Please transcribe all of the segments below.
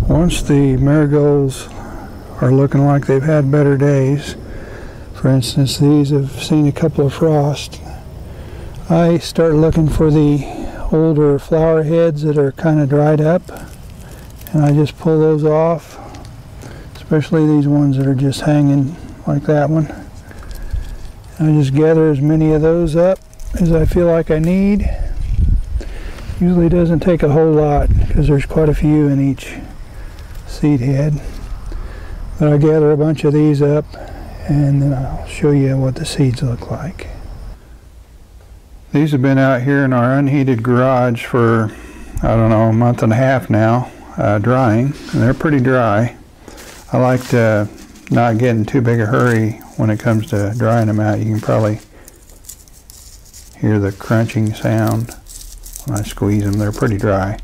Once the marigolds are looking like they've had better days, for instance these have seen a couple of frosts, I start looking for the older flower heads that are kind of dried up, and I just pull those off, especially these ones that are just hanging like that one. I just gather as many of those up as I feel like I need. Usually doesn't take a whole lot because there's quite a few in each seed head. But I gather a bunch of these up and then I'll show you what the seeds look like. These have been out here in our unheated garage for, I don't know, a month and a half now, drying, and they're pretty dry. I like to not get in too big a hurry when it comes to drying them out. You can probably hear the crunching sound when I squeeze them. They're pretty dry.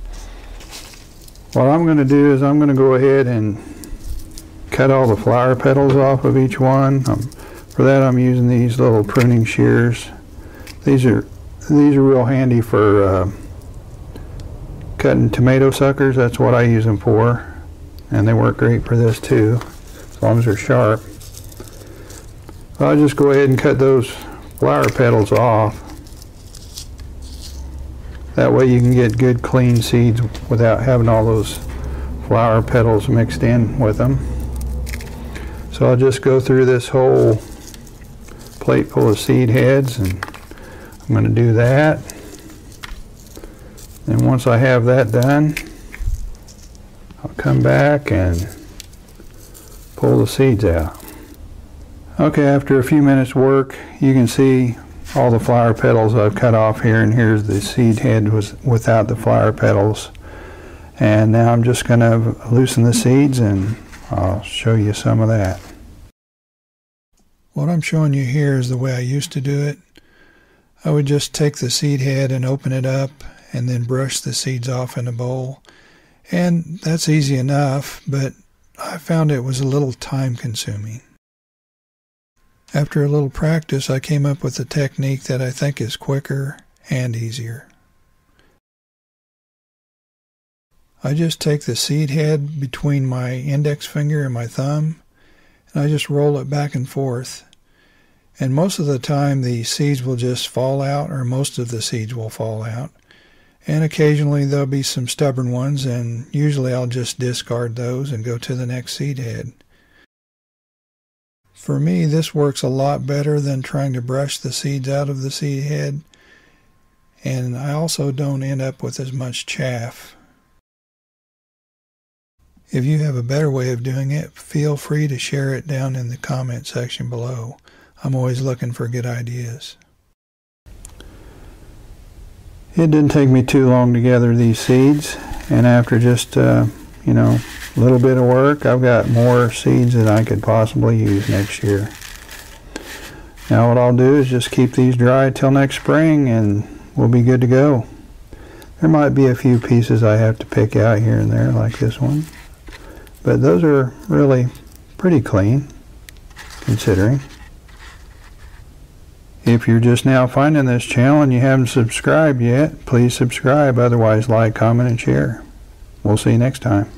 What I'm going to do is I'm going to go ahead and cut all the flower petals off of each one. For that I'm using these little pruning shears. These are real handy for cutting tomato suckers. That's what I use them for, and they work great for this too, as long as they're sharp. I'll just go ahead and cut those flower petals off. That way you can get good clean seeds without having all those flower petals mixed in with them. So I'll just go through this whole plate full of seed heads, and I'm going to do that. And once I have that done, I'll come back and pull the seeds out. Okay, after a few minutes work, you can see all the flower petals I've cut off here, and here's the seed head without the flower petals. And now I'm just going to loosen the seeds and I'll show you some of that. What I'm showing you here is the way I used to do it. I would just take the seed head and open it up and then brush the seeds off in a bowl. And that's easy enough, but I found it was a little time consuming. After a little practice, I came up with a technique that I think is quicker and easier. I just take the seed head between my index finger and my thumb, and I just roll it back and forth. And most of the time the seeds will just fall out, or most of the seeds will fall out. And occasionally there'll be some stubborn ones, and usually I'll just discard those and go to the next seed head. For me, this works a lot better than trying to brush the seeds out of the seed head, and I also don't end up with as much chaff. If you have a better way of doing it, feel free to share it down in the comment section below. I'm always looking for good ideas. It didn't take me too long to gather these seeds, and after just a little bit of work, I've got more seeds that I could possibly use next year. Now what I'll do is just keep these dry till next spring and we'll be good to go. There might be a few pieces I have to pick out here and there, like this one, but those are really pretty clean considering. If you're just now finding this channel and you haven't subscribed yet, please subscribe. Otherwise, like, comment, and share. We'll see you next time.